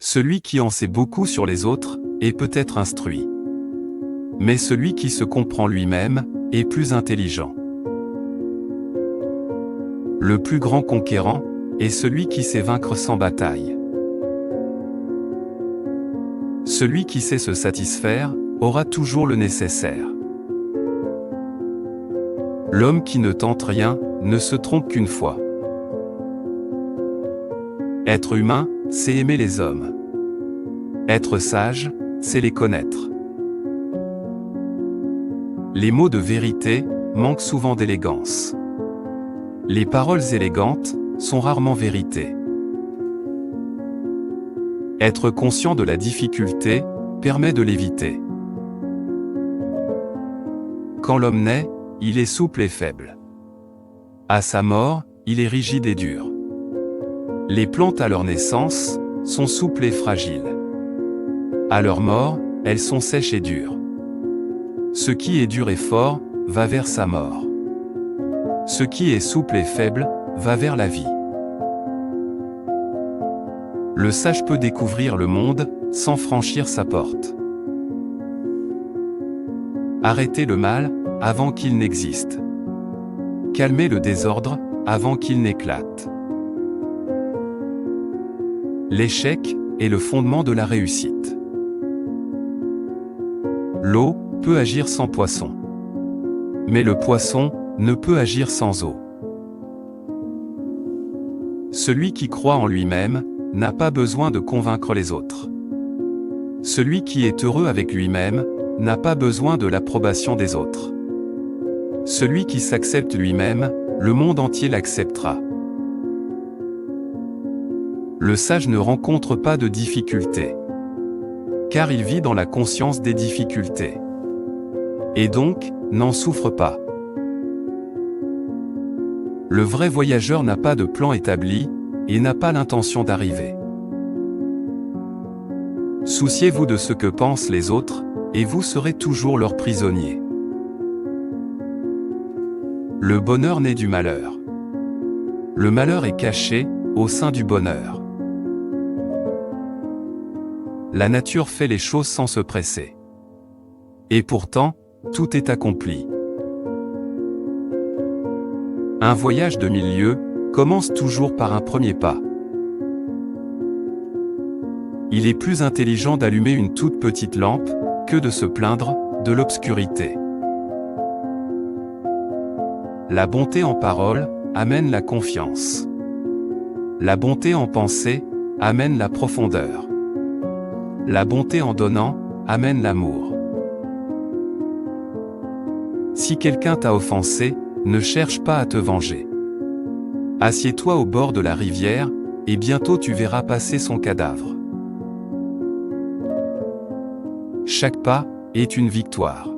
Celui qui en sait beaucoup sur les autres est peut-être instruit. Mais celui qui se comprend lui-même est plus intelligent. Le plus grand conquérant est celui qui sait vaincre sans bataille. Celui qui sait se satisfaire aura toujours le nécessaire. L'homme qui ne tente rien ne se trompe qu'une fois. Être humain, c'est aimer les hommes. Être sage, c'est les connaître. Les mots de vérité manquent souvent d'élégance. Les paroles élégantes sont rarement vérité. Être conscient de la difficulté permet de l'éviter. Quand l'homme naît, il est souple et faible. À sa mort, il est rigide et dur. Les plantes à leur naissance sont souples et fragiles. À leur mort, elles sont sèches et dures. Ce qui est dur et fort va vers sa mort. Ce qui est souple et faible va vers la vie. Le sage peut découvrir le monde sans franchir sa porte. Arrêter le mal avant qu'il n'existe. Calmer le désordre avant qu'il n'éclate. L'échec est le fondement de la réussite. L'eau peut agir sans poisson. Mais le poisson ne peut agir sans eau. Celui qui croit en lui-même n'a pas besoin de convaincre les autres. Celui qui est heureux avec lui-même n'a pas besoin de l'approbation des autres. Celui qui s'accepte lui-même, le monde entier l'acceptera. Le sage ne rencontre pas de difficultés, car il vit dans la conscience des difficultés. Et donc, n'en souffre pas. Le vrai voyageur n'a pas de plan établi, et n'a pas l'intention d'arriver. Souciez-vous de ce que pensent les autres, et vous serez toujours leur prisonnier. Le bonheur naît du malheur. Le malheur est caché au sein du bonheur. La nature fait les choses sans se presser. Et pourtant, tout est accompli. Un voyage de 1000 lieues commence toujours par un premier pas. Il est plus intelligent d'allumer une toute petite lampe que de se plaindre de l'obscurité. La bonté en parole amène la confiance. La bonté en pensée amène la profondeur. La bonté en donnant amène l'amour. Si quelqu'un t'a offensé, ne cherche pas à te venger. Assieds-toi au bord de la rivière, et bientôt tu verras passer son cadavre. Chaque pas est une victoire.